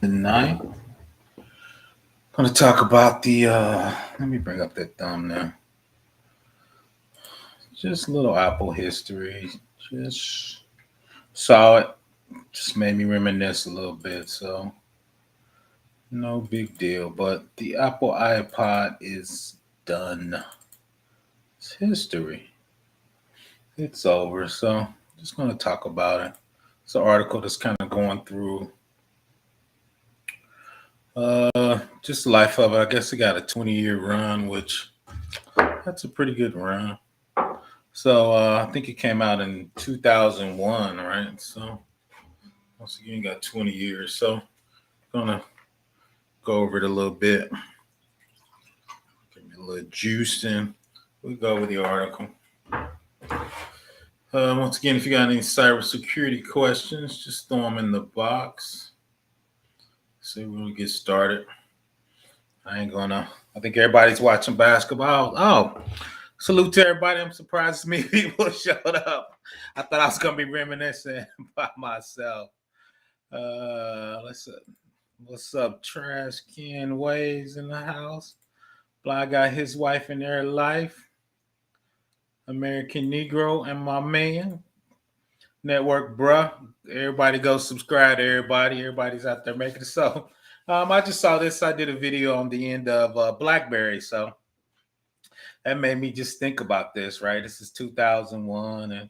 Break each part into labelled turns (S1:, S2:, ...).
S1: Tonight, I'm going to talk about let me bring up that thumbnail. Just a little Apple history. Just saw it. Just made me reminisce a little bit. So, no big deal. But the Apple iPod is done. It's history. It's over. So, just going to talk about it. It's an article that's kind of going through just the life of it. I guess it got a 20-year run, which that's a pretty good run. So I think it came out in 2001, right? So once again, you got 20 years. So I'm gonna go over it a little bit. Give me a little juice, and we go over the article. Once again, if you got any cybersecurity questions, just throw them in the box. So we're gonna get started. I ain't gonna. I think everybody's watching basketball. Oh, salute to everybody. I'm surprised many people showed up. I thought I was gonna be reminiscing by myself. Let's see. What's up, Trash Can Waves in the house? Bly got his wife in their life. American Negro and my man. Network, bruh. Everybody go subscribe to everybody. Everybody's out there making it. So I just saw this. I did a video on the end of BlackBerry. So that made me just think about this, right? This is 2001. And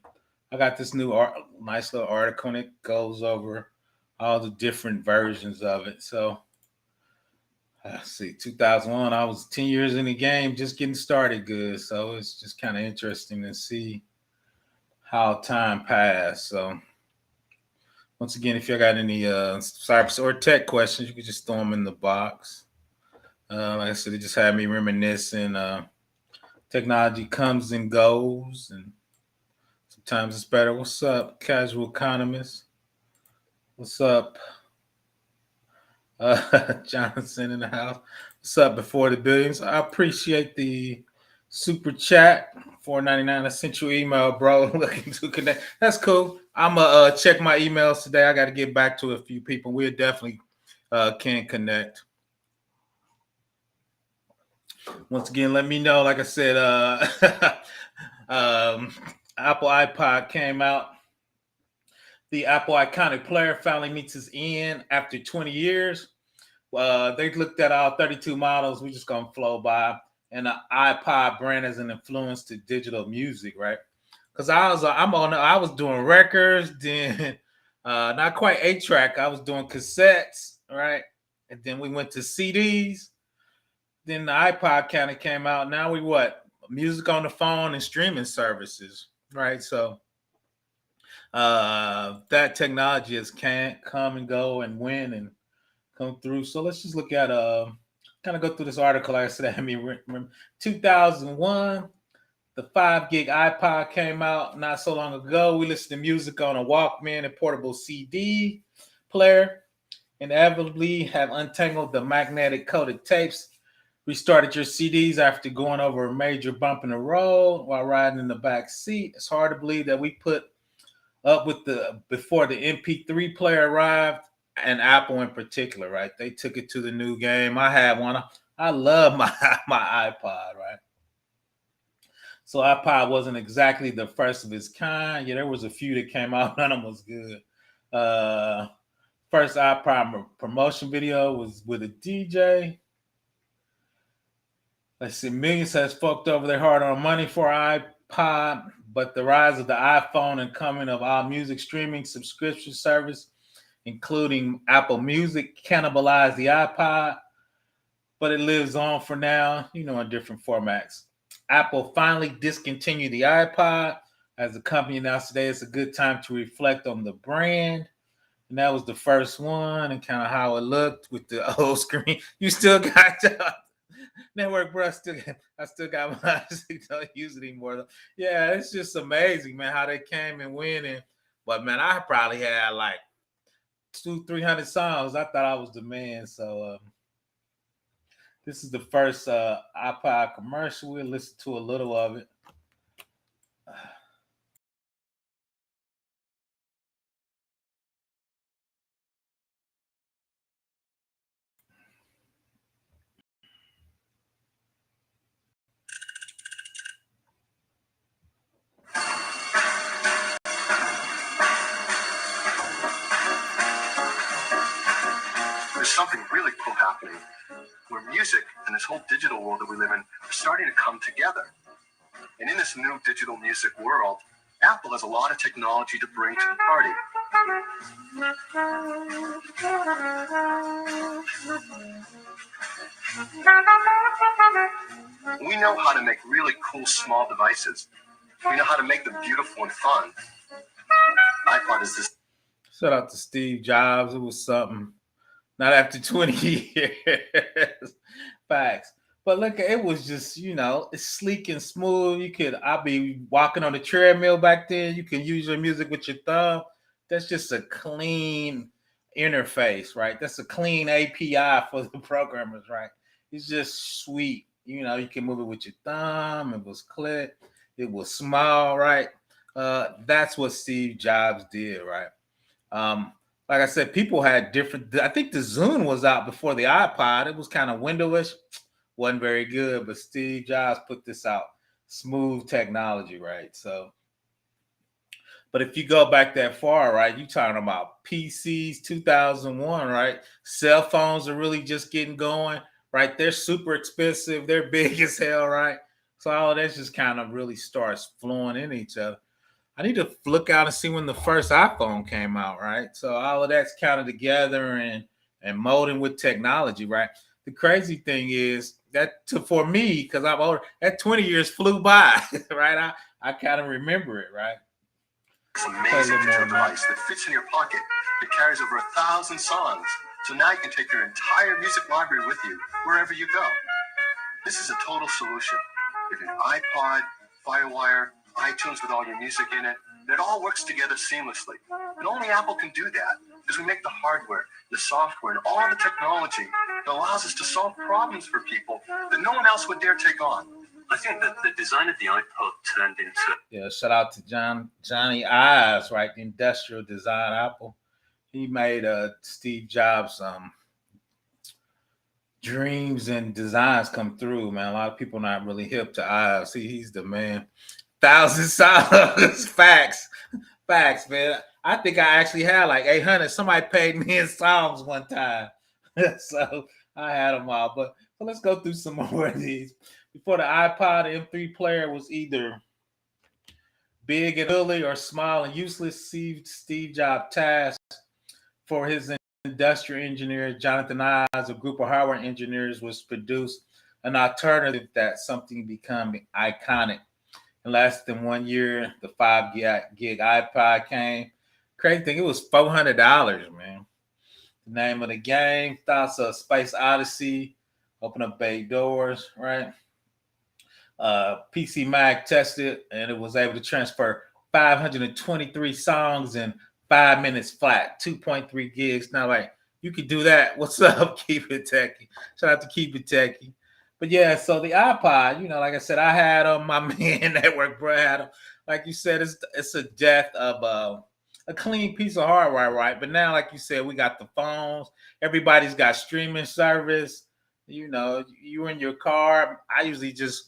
S1: I got this nice little article, and it goes over all the different versions of it. So let's see, 2001, I was 10 years in the game, just getting started good. So it's just kind of interesting to see how time passed. So once again, if you got any cyber or tech questions, you can just throw them in the box. Like I said, it just had me reminiscing. Technology comes and goes, and sometimes it's better. What's up, casual economist? What's up, Johnson in the house? What's up, before the billions? I appreciate the super chat. $4.99. I sent you an email, bro. Looking to connect. That's cool. I'm gonna check my emails today. I got to get back to a few people. We definitely can connect. Once again, let me know. Like I said, um, Apple iPod came out. The Apple iconic player finally meets its end after 20 years. They looked at all 32 models. We just gonna flow by, and the iPod brand as an influence to digital music, right? Because I was doing records, then not quite 8-track. I was doing cassettes, right? And then we went to CDs. Then the iPod kind of came out. Now we what? Music on the phone and streaming services, right? So that technology has can't come and go and win and come through. So let's just look at kind of go through this article. Like I said, I mean, 2001, the 5 gig iPod came out not so long ago. We listened to music on a Walkman and portable CD player. Inevitably, have untangled the magnetic coated tapes. Restarted your CDs after going over a major bump in the road while riding in the back seat. It's hard to believe that we put up with the before the MP3 player arrived, and Apple in particular, right? They took it to the new game. I had one. I love my my iPod, right? So iPod wasn't exactly the first of its kind. Yeah, there was a few that came out. None of them was good. Uh, First iPod promotion video was with a DJ. Let's see, millions has fucked over their hard-earned money for iPod, but the rise of the iPhone and coming of all music streaming subscription service, including Apple Music, cannibalized the iPod, but it lives on for now, in different formats. Apple finally discontinued the iPod. As the company announced today, it's a good time to reflect on the brand. And that was the first one and kind of how it looked with the old screen. You still got network, bro. I still got mine. I still don't use it anymore. Though. Yeah, it's just amazing, man, how they came and went. But man, I probably had like 200-300 songs. I thought I was the man. So this is the first iPod commercial. We'll listen to a little of it.
S2: there's something really cool happening where music and this whole digital world that we live in are starting to come together. And in this new digital music world, Apple has a lot of technology to bring to the party. We know how to make really cool small devices. We know how to make them beautiful and fun. iPod is this.
S1: Shout out to Steve Jobs. It was something. Not after 20 years. Facts. But look, it was just, it's sleek and smooth. I'll be walking on the treadmill back then. You can use your music with your thumb. That's just a clean interface, right? That's a clean API for the programmers, right? It's just sweet. You can move it with your thumb. It was clear. It was small, right? That's what Steve Jobs did, right? Like I said, people had different. I think the Zune was out before the iPod. It was kind of windowless, wasn't very good. But Steve Jobs put this out, smooth technology, right? So, but if you go back that far, right, you talking about PCs, 2001, right? Cell phones are really just getting going, right? They're super expensive. They're big as hell, right? So all of that just kind of really starts flowing in each other. I need to look out and see when the first iPhone came out, right? So all of that's counted together and molding with technology, right? The crazy thing is for me, because I'm older, that 20 years flew by, right? I kind of remember it, right?
S2: It's an amazing digital device that fits in your pocket. It carries over 1,000 songs. So now you can take your entire music library with you wherever you go. This is a total solution. You have an iPod, Firewire, iTunes with all your music in it. It all works together seamlessly. And only Apple can do that because we make the hardware, the software, and all the technology that allows us to solve problems for people that no one else would dare take on. I think that the design of the iPod turned into...
S1: shout out to Johnny Ives, right? The industrial design Apple. He made Steve Jobs dreams and designs come through, man. A lot of people not really hip to Ives. He's the man. 1,000 songs. Facts, man. I think I actually had like 800. Somebody paid me in songs one time. So I had them all. But let's go through some more of these. Before the iPod, the M3 player was either big and ugly or small and useless. Steve Jobs tasked for his industrial engineer, Jonathan Ives, a group of hardware engineers, was produce an alternative that something become iconic. In less than 1 year, the 5 gig iPod came. Crazy thing, it was $400, man. The name of the game, thoughts of Space Odyssey, open up bay doors, right? PC Mag tested, and it was able to transfer 523 songs in 5 minutes flat, 2.3 gigs. Now, like, you could do that. What's up, Keep It Techie? Shout out to Keep It Techie. But yeah, so the iPod, like I said, I had my man network, bro, had him. Like you said, it's a death of a clean piece of hardware, right? But now, like you said, we got the phones. Everybody's got streaming service. You in your car. I usually just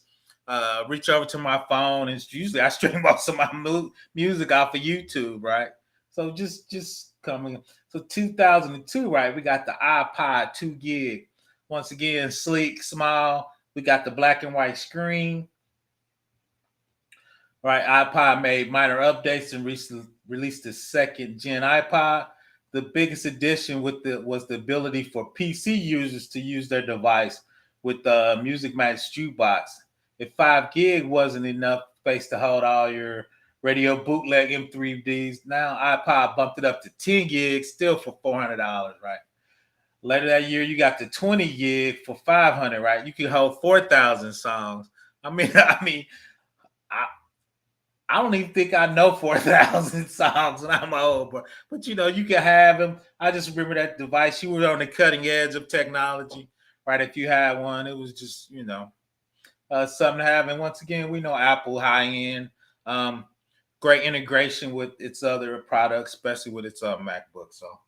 S1: reach over to my phone, and usually I stream most of my music off of YouTube, right? So just coming. So 2002, right? We got the iPod 2 gig. Once again, sleek, small. We got the black and white screen. Right, iPod made minor updates and released the second gen iPod. The biggest addition was the ability for PC users to use their device with the Music Match jukebox. If 5 gig wasn't enough space to hold all your radio bootleg M3Ds, now iPod bumped it up to 10 gigs, still for $400, right? Later that year, you got the 20 gig for $500, right? You can hold 4,000 songs. I don't even think I know 4,000 songs, and I'm old, but you can have them. I just remember that device. You were on the cutting edge of technology, right? If you had one, it was just something to have. And once again, we know Apple high end, great integration with its other products, especially with its MacBook. So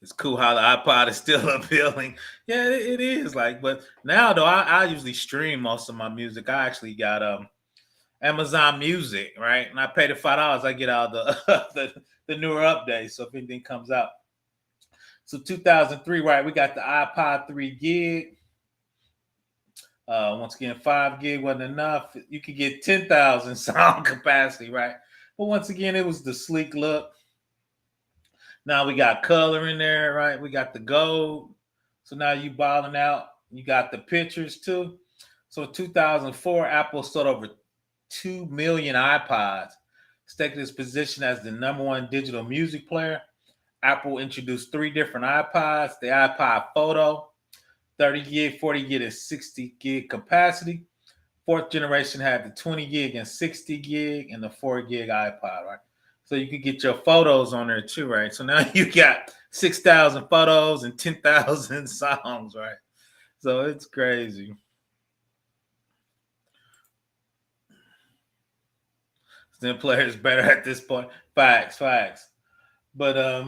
S1: it's cool how the iPod is still appealing. Yeah, it is. But now though, I usually stream most of my music. I actually got Amazon Music, right? And I pay the $5. I get all the the newer updates. So if anything comes out, So 2003, right? We got the iPod 3 gig. Once again, 5 gig wasn't enough. You could get 10,000 sound capacity, right? But once again, it was the sleek look. Now we got color in there, right? We got the gold. So now you balling out. You got the pictures too. So in 2004, Apple sold over 2 million iPods, taking its position as the number one digital music player. Apple introduced 3 different iPods: the iPod Photo, 30 gig, 40 gig, and 60 gig capacity. Fourth generation had the 20 gig and 60 gig and the 4 gig iPod, right? So you could get your photos on there too, right? So now you got 6,000 photos and 10,000 songs, right? So it's crazy. Then players better at this point. Facts. But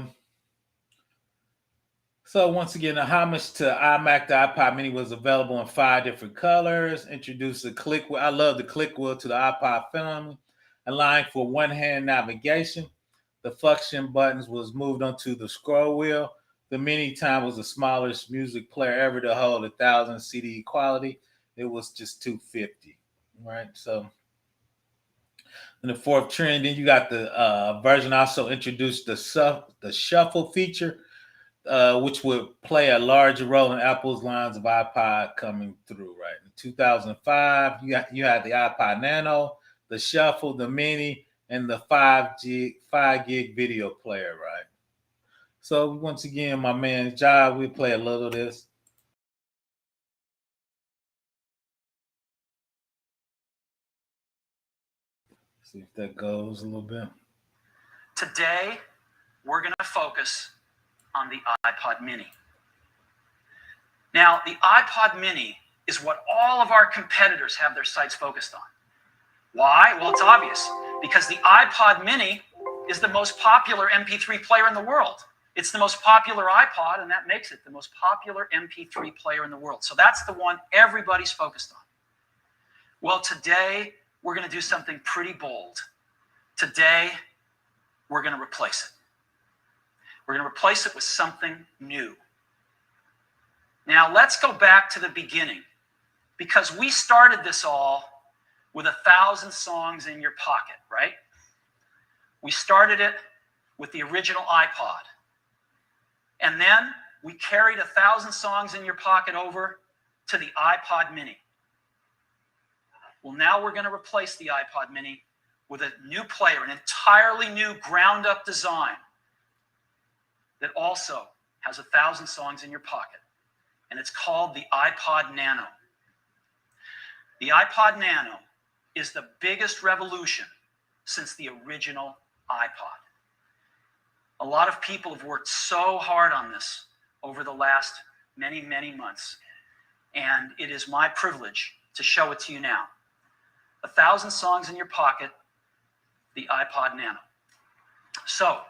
S1: so once again, a homage to iMac, the iPod Mini was available in 5 different colors. Introduced the click wheel. I love the click wheel to the iPod family, allowing for one-hand navigation. The function buttons was moved onto the scroll wheel. The Mini time was the smallest music player ever to hold 1,000 CD quality. It was just 250, right? So in the fourth trend, then you got the version also introduced the shuffle feature, which would play a larger role in Apple's lines of iPod coming through, right? In 2005, you had the iPod Nano, the Shuffle, the Mini, and the 5 gig video player, right? So once again, my man Jai, we play a little of this. See if that goes a little bit.
S3: Today, we're going to focus on the iPod Mini. Now, the iPod Mini is what all of our competitors have their sights focused on. Why? Well, it's obvious. Because the iPod Mini is the most popular MP3 player in the world. It's the most popular iPod, and that makes it the most popular MP3 player in the world. So that's the one everybody's focused on. Well, today, we're going to do something pretty bold. Today, we're going to replace it. We're going to replace it with something new. Now, let's go back to the beginning, because we started this all with 1,000 songs in your pocket, right? We started it with the original iPod. And then we carried 1,000 songs in your pocket over to the iPod Mini. Well, now we're going to replace the iPod Mini with a new player, an entirely new ground-up design that also has 1,000 songs in your pocket. And it's called the iPod Nano. The iPod Nano is the biggest revolution since the original iPod. A lot of people have worked so hard on this over the last many, many months. And it is my privilege to show it to you now. 1,000 songs in your pocket, the iPod Nano. So,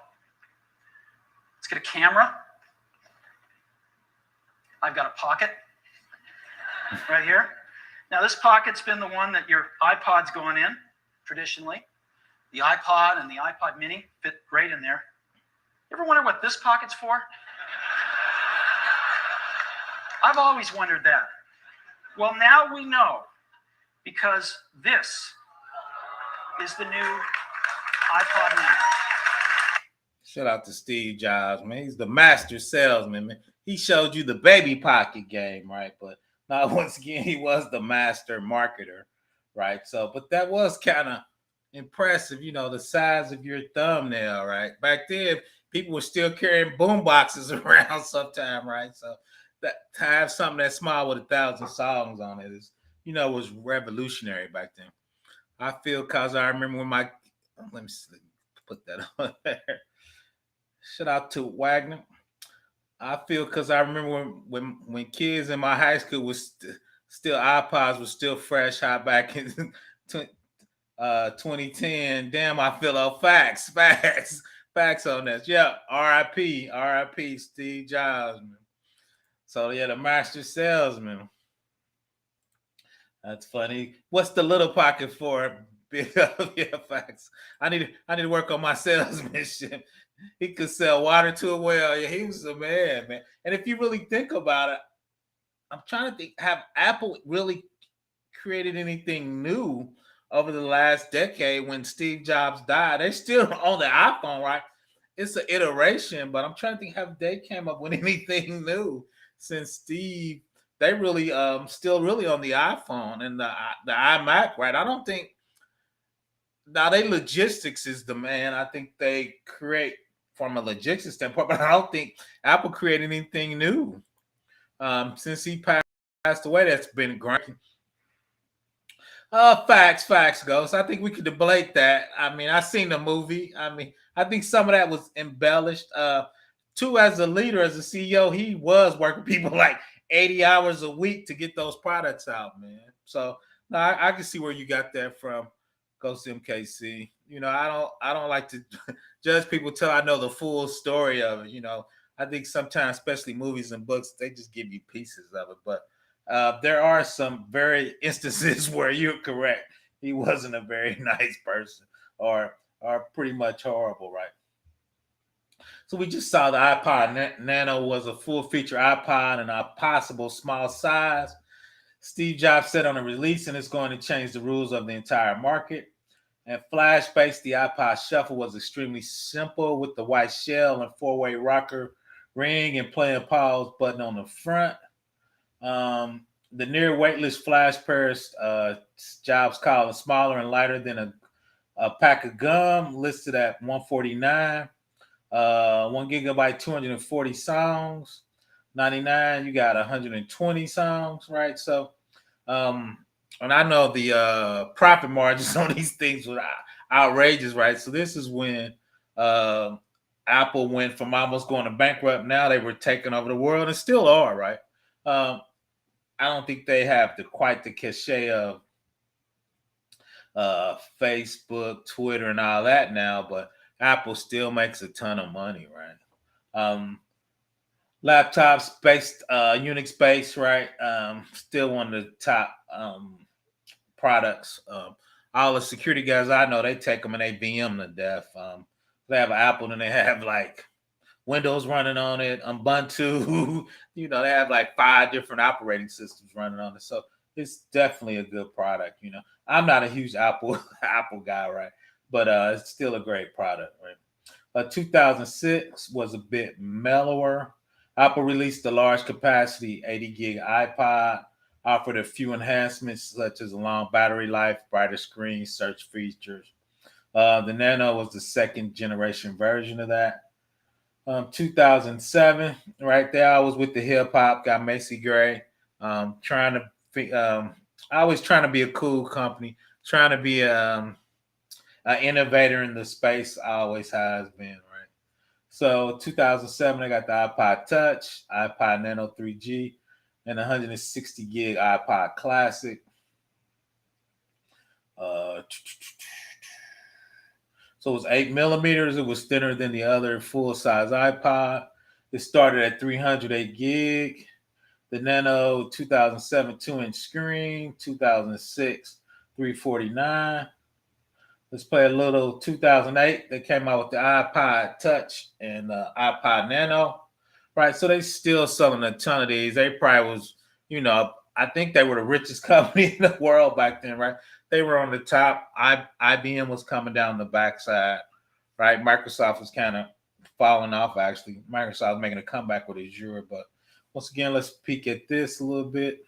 S3: let's get a camera. I've got a pocket right here. Now, this pocket's been the one that your iPod's going in, traditionally. The iPod and the iPod Mini fit great in there. You ever wonder what this pocket's for? I've always wondered that. Well, now we know, because this is the new iPod Nano.
S1: Shout out to Steve Jobs, man. He's the master salesman, man. He showed you the baby pocket game, right? But now, once again, he was the master marketer, right? So, but that was kind of impressive, you know, the size of your thumbnail, right? Back then, people were still carrying boom boxes around sometime, right? So, that to have something that small with 1,000 songs on it is, you know, was revolutionary back then. I feel because I remember when let me see, put that on there. Shout out to Wagner. I feel because I remember when kids in my high school was still iPods was still fresh hot back in 2010. Damn, I feel facts on this. Yeah, R.I.P. Steve Jobs, man. So yeah, the master salesman. That's funny. What's the little pocket for? Yeah, facts. I need to work on my salesmanship. He could sell water to a well. Yeah, he was a man, man. And if you really think about it, I'm trying to think, have Apple really created anything new over the last decade when Steve Jobs died? They're still on the iPhone, right? It's an iteration, but I'm trying to think, have they came up with anything new since Steve? They really still really on the iPhone and the iMac, right? I don't think now they logistics is the man. I think they create from a logistics standpoint, but I don't think Apple created anything new since he passed away. That's been great. Facts, Ghost. I think we could debate that. I mean, I seen the movie. I mean, I think some of that was embellished. Two, as a leader, as a CEO, he was working people like 80 hours a week to get those products out, man. So no, I can see where you got that from, Ghost MKC. I don't like to judge people till I know the full story of it. I think sometimes, especially movies and books, they just give you pieces of it. But there are some very instances where you're correct. He wasn't a very nice person, or pretty much horrible, right? So we just saw the iPod Nano was a full feature iPod in a possible small size. Steve Jobs said on a release, and it's going to change the rules of the entire market. And flash based, the iPod Shuffle was extremely simple with the white shell and four-way rocker ring and play and pause button on the front. The near weightless flash pairs, Jobs called smaller and lighter than a pack of gum, listed at 149. 1 gigabyte, 240 songs. 99, you got 120 songs, right? So, and I know the profit margins on these things were outrageous, right? So this is when uh, Apple went from almost going to bankrupt. Now they were taking over the world and still are, right? Um, I don't think they have quite the cachet of Facebook, Twitter, and all that now, but Apple still makes a ton of money, right? Um, Laptops based, Unix based, right? Still one of the top products. All the security guys I know, they take them and they VM to death. They have Apple and they have like Windows running on it, Ubuntu. They have like 5 different operating systems running on it. So it's definitely a good product. I'm not a huge Apple Apple guy, right? But it's still a great product, right? 2006 was a bit mellower. Apple released the large capacity 80 gig iPod, offered a few enhancements such as a long battery life, brighter screen, search features. The Nano was the second generation version of that. 2007, right there, I was with the hip hop, got Macy Gray, trying to, I was trying to be a cool company, trying to be an innovator in the space. I always has been, right? So 2007, I got the iPod Touch, iPod Nano 3G, and 160 gig iPod Classic. So it was 8 millimeters. It was thinner than the other full size iPod. It started at 308 gig. The Nano 2007 2-inch screen, 2006 349. Let's play a little 2008. They came out with the iPod Touch and iPod Nano. Right, so they still selling a ton of these. They probably was, I think they were the richest company in the world back then, right? They were on the top. IBM was coming down the backside, right? Microsoft was kind of falling off, actually. Microsoft was making a comeback with Azure. But once again, let's peek at this a little bit.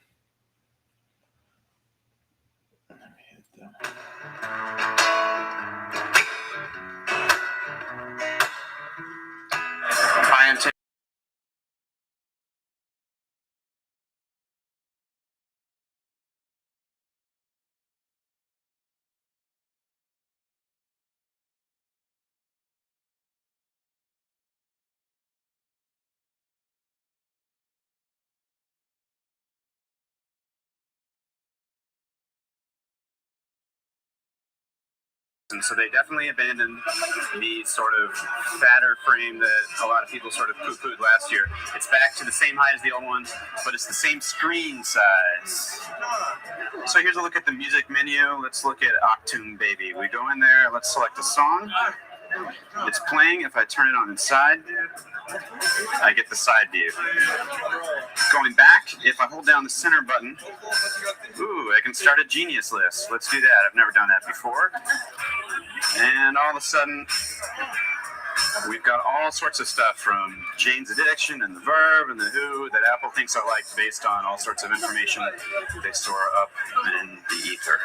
S4: And so they definitely abandoned the sort of fatter frame that a lot of people sort of poo-pooed last year. It's back to the same height as the old ones, but it's the same screen size. So here's a look at the music menu. Let's look at Octoon Baby. We go in there, let's select a song. It's playing. If I turn it on inside, I get the side view. Going back, if I hold down the center button, ooh, I can start a genius list. Let's do that. I've never done that before. And all of a sudden, we've got all sorts of stuff from Jane's Addiction and The Verb and The Who that Apple thinks I like based on all sorts of information they store up in the ether.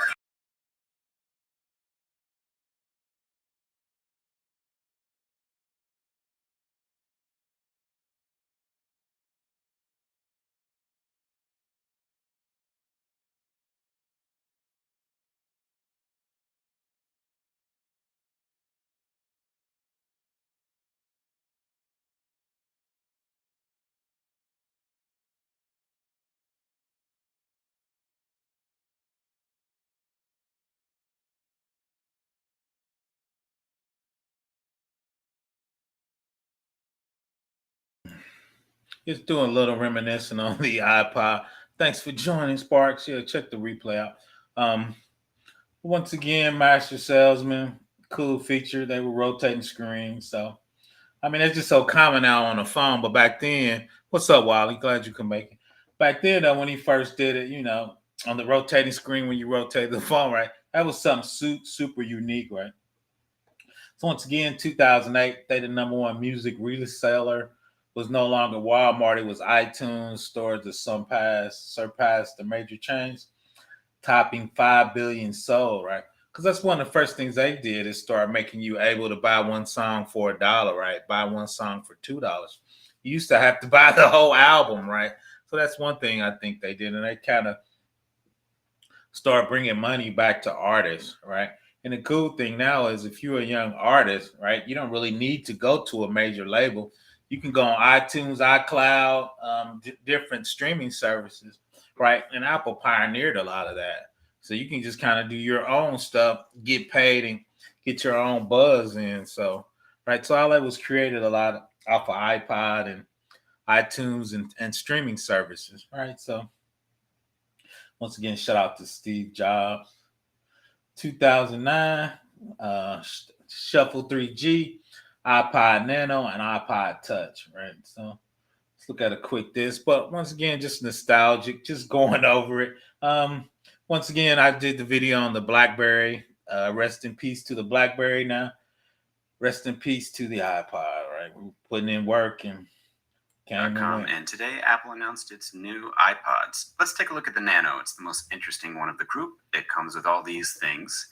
S1: Just doing a little reminiscing on the iPod. Thanks for joining, Sparks. Yeah, check the replay out. Once again, Master Salesman, cool feature. They were rotating screens. So, I mean, it's just so common now on the phone. But back then, what's up, Wally? Glad you can make it. Back then, though, when he first did it, on the rotating screen when you rotate the phone, right? That was something super unique, right? So once again, 2008, they the number one music reseller. Was no longer Walmart. It was iTunes. Stores that surpassed the major chains, topping 5 billion sold, right? Because that's one of the first things they did is start making you able to buy one song for $1, right? Buy one song for $2. You used to have to buy the whole album, right? So that's one thing I think they did. And they kind of start bringing money back to artists, right? And the cool thing now is if you're a young artist, right, you don't really need to go to a major label. You can go on iTunes, iCloud, different streaming services, right? And Apple pioneered a lot of that. So you can just kind of do your own stuff, get paid, and get your own buzz in. So, right. So all that was created a lot off of iPod and iTunes and streaming services, right? So once again, shout out to Steve Jobs. 2009, Shuffle 3G, iPod Nano, and iPod Touch, right? So let's look at a quick this. But once again, just nostalgic, just going over it. Once again, I did the video on the BlackBerry. Rest in peace to the BlackBerry now. Rest in peace to the iPod, right? We're putting in work and
S4: and today Apple announced its new iPods. Let's take a look at the Nano. It's the most interesting one of the group. It comes with all these things.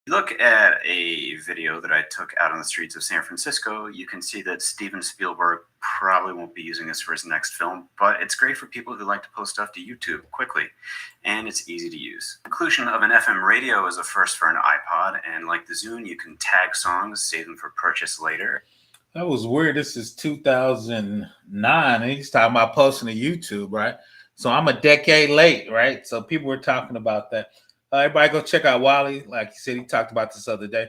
S4: Look at a video that I took out on the streets of San Francisco, you can see that Steven Spielberg probably won't be using this for his next film, but it's great for people who like to post stuff to YouTube quickly, and it's easy to use. Inclusion of an FM radio is a first for an iPod, and like the Zune, you can tag songs, save them for purchase later.
S1: That was weird. This is 2009, and he's talking about posting to YouTube, right? So I'm a decade late, right? So people were talking about that. Everybody go check out Wally. Like you said, he talked about this other day.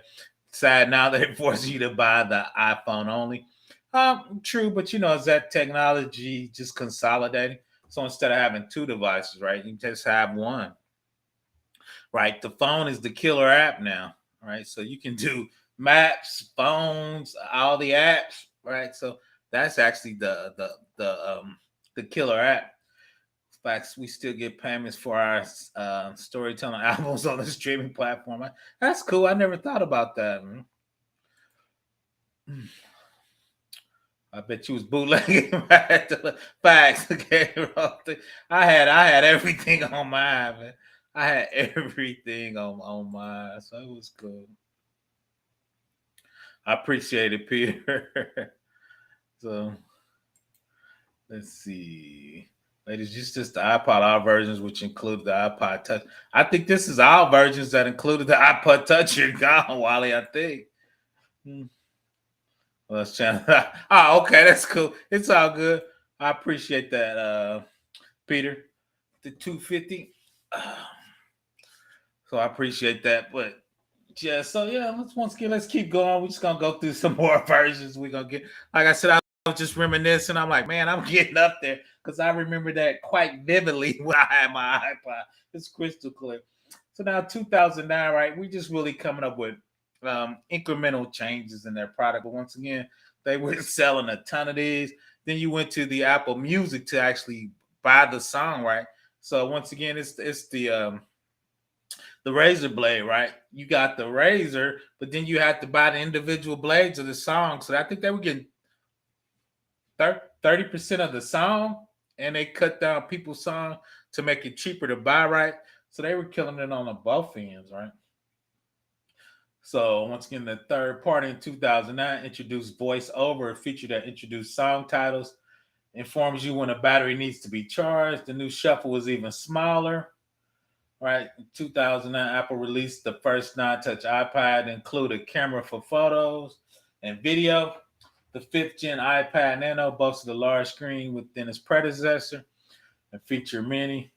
S1: Sad now that it forces you to buy the iPhone only. True, but is that technology just consolidating? So instead of having two devices, right, you just have one. Right? The phone is the killer app now, right? So you can do maps, phones, all the apps, right? So that's actually the killer app. In fact, we still get payments for our storytelling albums on the streaming platform. That's cool. I never thought about that. I bet you was bootlegging. Facts. I had everything on mine, man. I had everything on mine, so it was cool. I appreciate it, Peter. So let's see. Ladies, just the iPod R versions, which include the iPod Touch. I think this is our versions that included the iPod Touch. You're gone, Wally, I think. Well, let's channel. Oh, okay, that's cool. It's all good. I appreciate that, Peter. The 250. So I appreciate that. But yeah, so yeah, let's keep going. We're just gonna go through some more versions. We're gonna get, like I said, I was just reminiscing. I'm like, man, I'm getting up there because I remember that quite vividly when I had my iPod. It's crystal clear. So now 2009, right? We just really coming up with incremental changes in their product. But once again, they were selling a ton of these. Then you went to the Apple Music to actually buy the song, right? So once again, it's the razor blade, right? You got the razor, but then you had to buy the individual blades of the song. So I think they were getting 30% of the song, and they cut down people's song to make it cheaper to buy, right? So they were killing it on the both ends, right? So once again, the third party in 2009 introduced voiceover, a feature that introduced song titles, informs you when a battery needs to be charged. The new shuffle was even smaller. Right, in 2009, Apple released the first non-touch iPad, included camera for photos and video. The fifth gen iPad Nano boasted a large screen within its predecessor and featured many.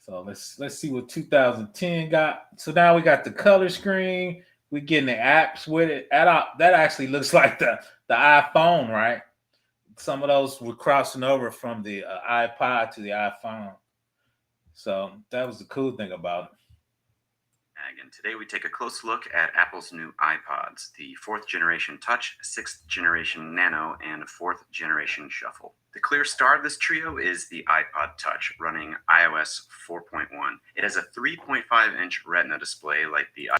S1: So let's see what 2010 got. So now we got the color screen. We're getting the apps with it. That actually looks like the iPhone, right? Some of those were crossing over from the iPod to the iPhone. So that was the cool thing about it.
S5: Again, today we take a close look at Apple's new iPods, the 4th generation Touch, 6th generation Nano, and 4th generation Shuffle. The clear star of this trio is the iPod Touch, running iOS 4.1. It has a 3.5-inch Retina display like the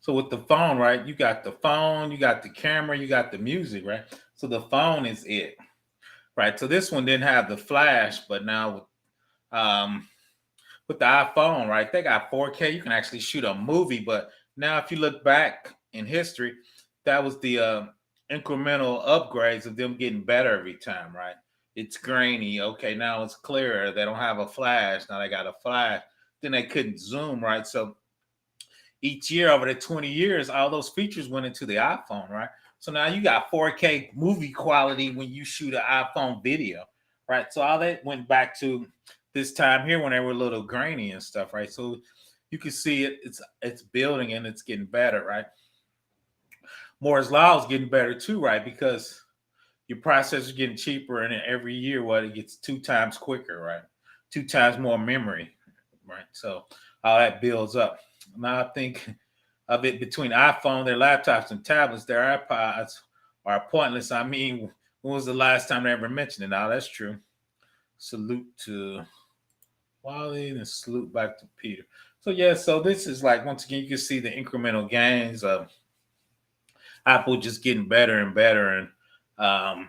S1: So with the phone, right? You got the phone, you got the camera, you got the music, right? So the phone is it, right? So this one didn't have the flash, but now um, with the iPhone, right? They got 4K. You can actually shoot a movie. But now, if you look back in history, that was the incremental upgrades of them getting better every time, right? It's grainy. Okay, now it's clearer. They don't have a flash. Now they got a flash. Then they couldn't zoom, right? So each year over the 20 years, all those features went into the iPhone, right? So now you got 4K movie quality when you shoot an iPhone video, right? So all that went back to this time here when they were a little grainy and stuff, right? So you can see it's building and it's getting better, right? Moore's law is getting better too, right? Because your processor's getting cheaper, and every year, what, it gets 2 times quicker, right? 2 times more memory, right? So all that builds up. Now I think of it between iPhone, their laptops and tablets, their iPods are pointless. I mean, when was the last time they ever mentioned it? Now that's true. Salute to Wally and salute back to Peter. So yeah, so this is like, once again, you can see the incremental gains of Apple just getting better and better, and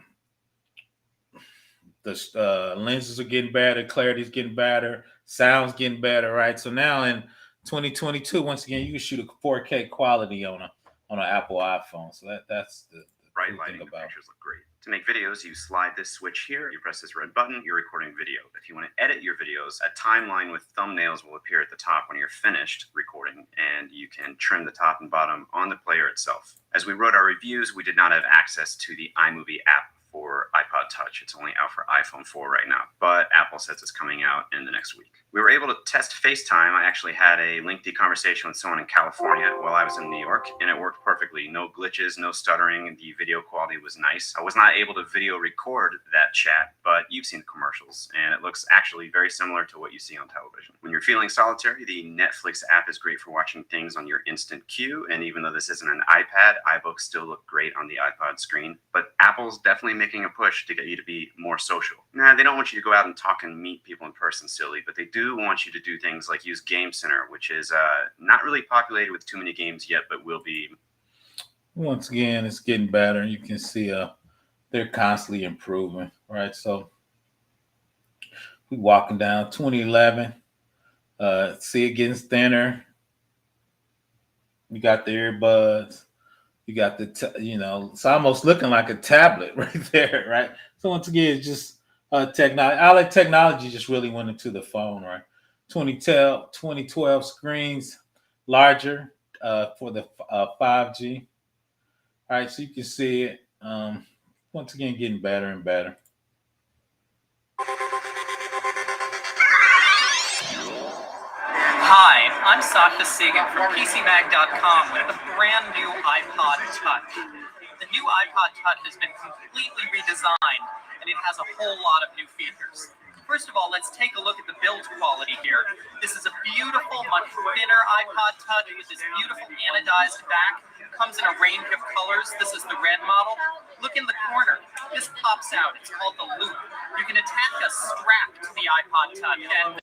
S1: the lenses are getting better, clarity's getting better, sound's getting better, right? So now in 2022, once again, you can shoot a 4K quality on an Apple iPhone. So that's the
S5: bright
S1: cool
S5: lighting.
S1: thing
S5: The
S1: about it.
S5: pictures look great. To make videos, you slide this switch here. You press this red button, you're recording video. If you want to edit your videos, a timeline with thumbnails will appear at the top when you're finished recording, and you can trim the top and bottom on the player itself. As we wrote our reviews, we did not have access to the iMovie app for iPod Touch. It's only out for iPhone 4 right now, but Apple says it's coming out in the next week. We were able to test FaceTime. I actually had a lengthy conversation with someone in California while I was in New York, and it worked perfectly. No glitches, no stuttering. The video quality was nice. I was not able to video record that chat, but you've seen the commercials, and it looks actually very similar to what you see on television. When you're feeling solitary, the Netflix app is great for watching things on your instant queue, and even though this isn't an iPad, iBooks still look great on the iPod screen. But Apple's definitely making a push to get you to be more social. Nah, they don't want you to go out and talk and meet people in person, silly, but they do want you to do things like use Game Center, which is not really populated with too many games yet, but will be.
S1: Once again, it's getting better. You can see they're constantly improving, right? So we walking down 2011. See it getting thinner. You got the earbuds. You got the, it's almost looking like a tablet right there, right? So once again, it's just technology. I like technology just really went into the phone, right? 2012 screens larger for the 5G. All right, so you can see it. Once again, getting better and better.
S3: Hi, I'm Sasha Sagan from PCMag.com with the brand new iPod Touch. The new iPod Touch has been completely redesigned, and it has a whole lot of new features. First of all, let's take a look at the build quality here. This is a beautiful, much thinner iPod Touch with this beautiful anodized back. Comes in a range of colors. This is the red model. Look in the corner. This pops out. It's called the loop. You can attach a strap to the iPod Touch, and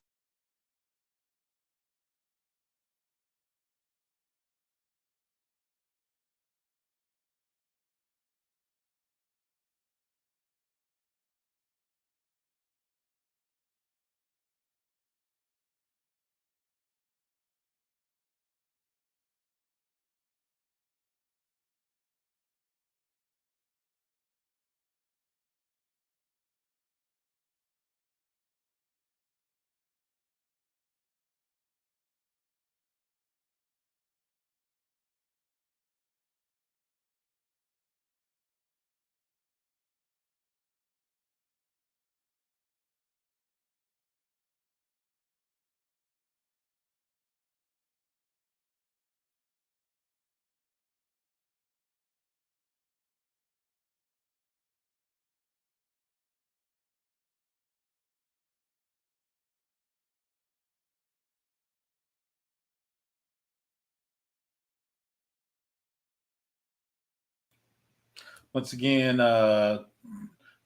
S1: Once again,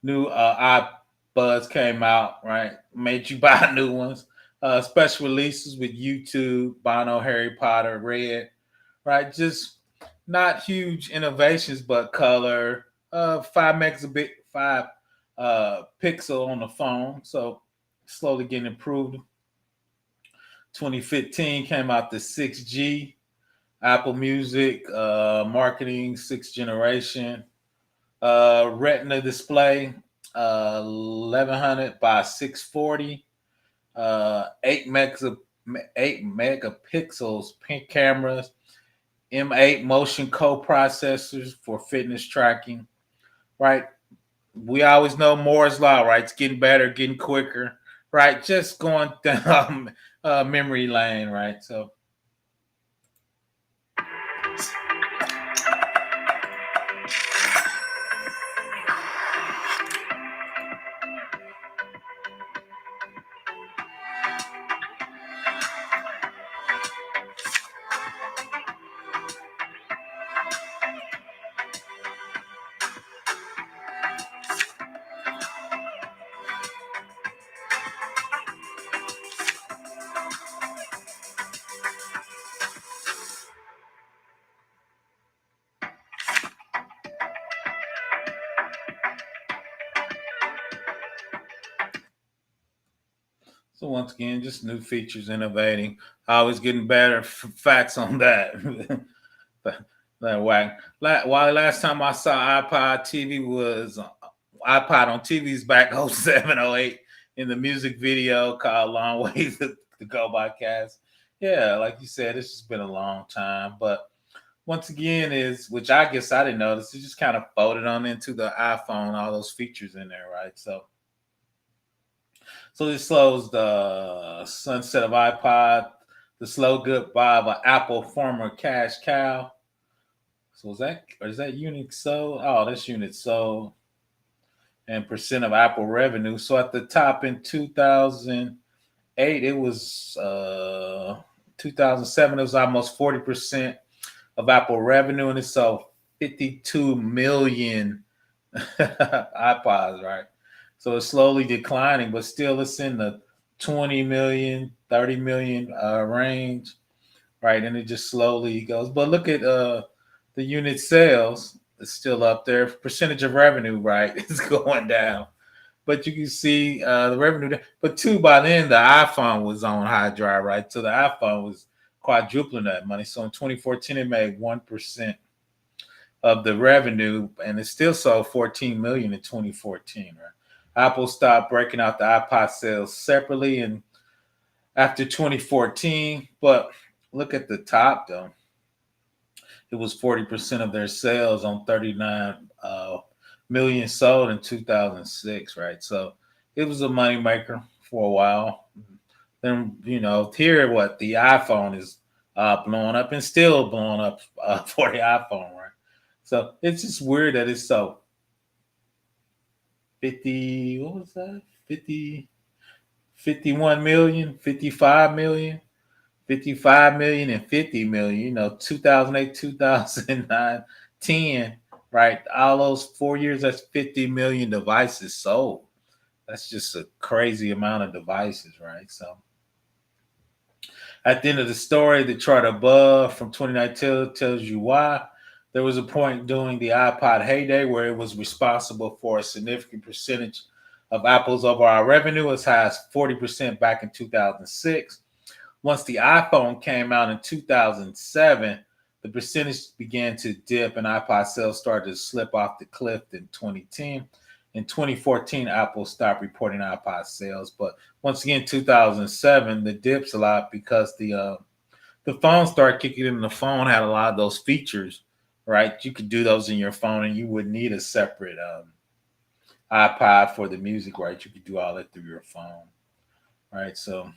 S1: new iBuds came out, right? Made you buy new ones. Special releases with YouTube, Bono, Harry Potter, Red, right? Just not huge innovations, but color, 5 megabit, 5 pixel on the phone. So slowly getting improved. 2015 came out the 6G, Apple Music, marketing, 6th generation. Retina display, 1100 by 640, 8 megapixels pink cameras, M8 motion co-processors for fitness tracking, right? We always know Moore's law, right? It's getting better, getting quicker, right? Just going down memory lane, right? So So once again, just new features, innovating, always getting better. Facts on that. That whack. While last time I saw iPod TV was iPod on TV's back 07, 08 in the music video called "Long Ways to Go" by Cass. Yeah, like you said, it's just been a long time, but once again is, which I guess I didn't notice, it just kind of folded on into the iPhone, all those features in there, right? So this slows the sunset of iPod, the slow goodbye of an Apple former cash cow. So is that unit sold? Oh, that's unit sold and percent of Apple revenue. So at the top in 2008, it was 2007, it was almost 40% of Apple revenue, and it sold 52 million iPods, right? So it's slowly declining, but still it's in the 20 million, 30 million range, right? And it just slowly goes. But look at the unit sales, it's still up there. Percentage of revenue, right, is going down. But you can see the revenue. But two, by then the iPhone was on high drive, right? So the iPhone was quadrupling that money. So in 2014, it made 1% of the revenue, and it still sold 14 million in 2014. Right? Apple stopped breaking out the iPod sales separately, and after 2014, but look at the top though. It was 40% of their sales on 39 million sold in 2006, right? So it was a moneymaker for a while. Then, here what the iPhone is blowing up and still blowing up for the iPhone, right? So it's just weird that it's so 50, what was that? 50, 51 million, 55 million. 55 million and 50 million, 2008, 2009, 10, right? All those 4 years, that's 50 million devices sold. That's just a crazy amount of devices, right? So at the end of the story, the chart above from 2019 tells you why. There was a point during the iPod heyday where it was responsible for a significant percentage of Apple's overall revenue, as high as 40% back in 2006. Once the iPhone came out in 2007, the percentage began to dip and iPod sales started to slip off the cliff in 2010. In 2014, Apple stopped reporting iPod sales. But once again, 2007, the dips a lot because the phone started kicking in. The phone had a lot of those features, right? You could do those in your phone and you wouldn't need a separate iPod for the music, right? You could do all that through your phone, right? So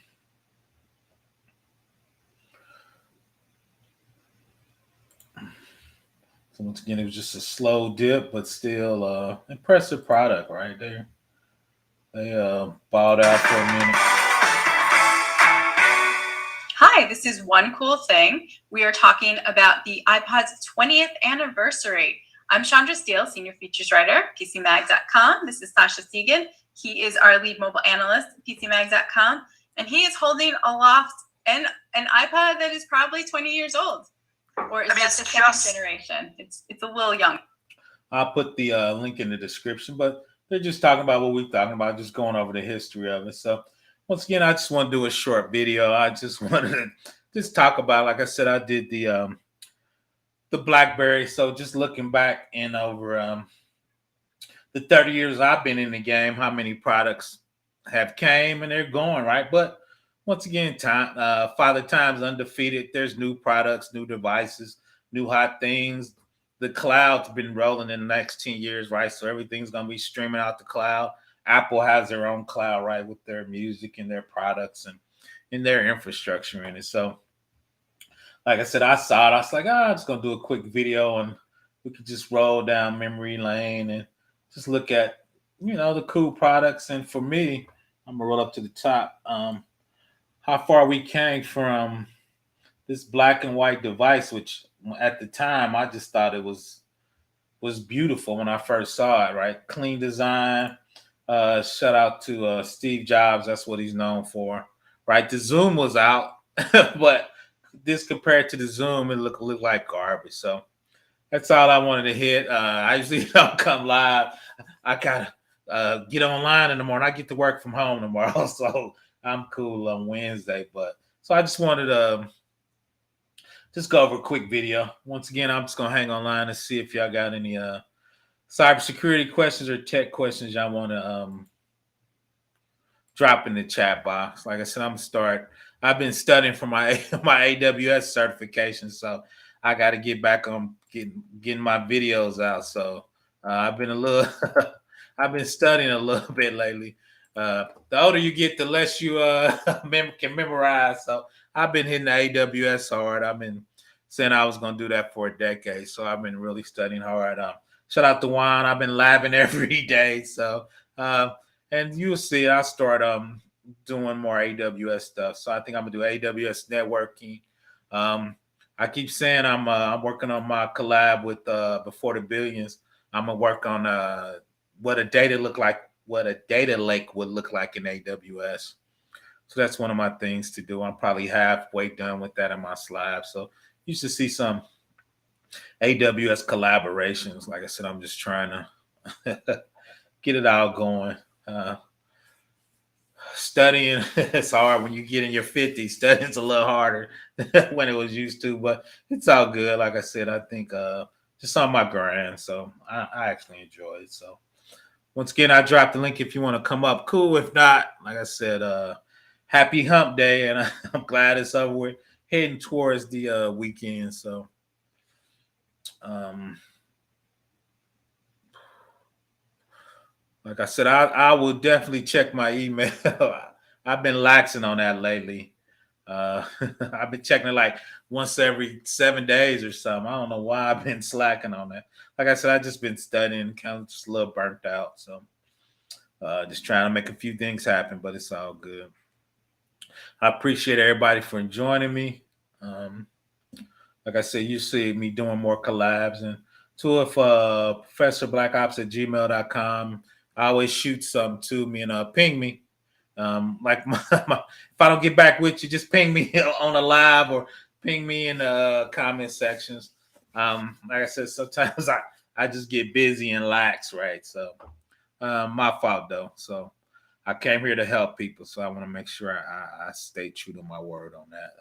S1: once again, it was just a slow dip, but still impressive product, right there. They balled out for a minute.
S6: Hi, this is One Cool Thing. We are talking about the iPod's 20th anniversary. I'm Chandra Steele, Senior Features Writer, PCMag.com. This is Sasha Segan. He is our lead mobile analyst at PCMag.com. And he is holding aloft an iPod that is probably 20 years old. Or is it the second generation? It's a little young.
S1: I'll put the link in the description, but they're just talking about what we're talking about, just going over the history of it. So once again, I just want to do a short video. I just wanted to just talk about, like I said, I did the BlackBerry. So just looking back and over the 30 years I've been in the game, how many products have came and they're going, right? But once again, Father Time's undefeated. There's new products, new devices, new hot things. The cloud's been rolling in the next 10 years, right? So everything's going to be streaming out the cloud. Apple has their own cloud, right, with their music and their products and in their infrastructure in it. So, like I said, I saw it. I was like, I'm just going to do a quick video and we could just roll down memory lane and just look at, the cool products. And for me, I'm going to roll up to the top. How far we came from this black and white device, which at the time I just thought it was beautiful when I first saw it, right? Clean design. Shout out to Steve Jobs. That's what he's known for, right? The Zoom was out, but this compared to the Zoom, it looked like garbage. So that's all I wanted to hit. I usually don't come live. I gotta get online in the morning. I get to work from home tomorrow, so I'm cool on Wednesday. But so I just wanted to just go over a quick video. Once again, I'm just gonna hang online and see if y'all got any cybersecurity questions or tech questions y'all want to drop in the chat box. Like I said, I'm gonna start. I've been studying for my AWS certification, so I got to get back on getting my videos out. So I've been I've been studying a little bit lately. The older you get, the less you can memorize. So I've been hitting the AWS hard. I've been saying I was going to do that for a decade. So I've been really studying hard. Shout out to Juan. I've been labbing every day. So, and you'll see, I'll start doing more AWS stuff. So I think I'm going to do AWS networking. I keep saying I'm working on my collab with Before the Billions. I'm going to work on what a data lake would look like in AWS. So that's one of my things to do. I'm probably halfway done with that in my slab. So you should see some AWS collaborations. Like I said, I'm just trying to get it all going. Studying, it's hard when you get in your 50s. Studying's a little harder when it was used to, but it's all good. Like I said, I think just on my grind. So I actually enjoy it. So once again, I dropped the link if you want to come up. Cool. If not, like I said, happy hump day. And I'm glad it's over. We're heading towards the weekend. So like I said, I will definitely check my email. I've been laxing on that lately. I've been checking it like once every 7 days or something. I don't know why I've been slacking on that. Like I said, I just been studying, kind of just a little burnt out. So just trying to make a few things happen, but it's all good. I appreciate everybody for joining me. Like I said, you see me doing more collabs. And to if professorblackops@gmail.com. I always shoot something to me and ping me. Like if I don't get back with you, just ping me on a live or ping me in the comment sections. Like I said, sometimes I just get busy and lax, right? So my fault though. So I came here to help people, so I want to make sure I stay true to my word on that.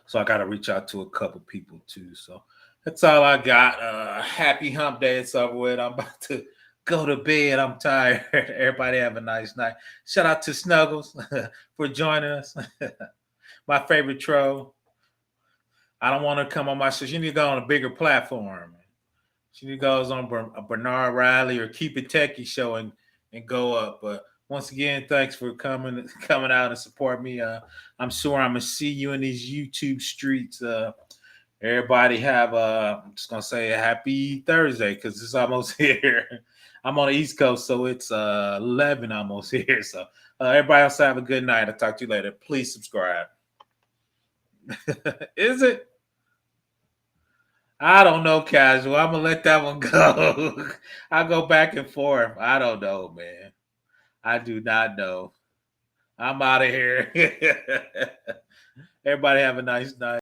S1: So I got to reach out to a couple people too. So that's all I got. Happy hump day. It's over with. I'm about to go to bed. I'm tired. Everybody have a nice night. Shout out to Snuggles for joining us. My favorite troll. I don't want to come on my show. You need to go on a bigger platform. She need to go on a Bernard Riley or Keep It Techie show and go up. But once again, thanks for coming out and support me. I'm sure I'm gonna see you in these YouTube streets. Everybody have I'm just gonna say a happy Thursday because it's almost here. I'm on the East Coast, so it's 11 almost here. So everybody else have a good night. I'll talk to you later. Please subscribe. Is it? I don't know, casual. I'm gonna let that one go. I go back and forth. I don't know, man. I do not know. I'm out of here. Everybody have a nice night.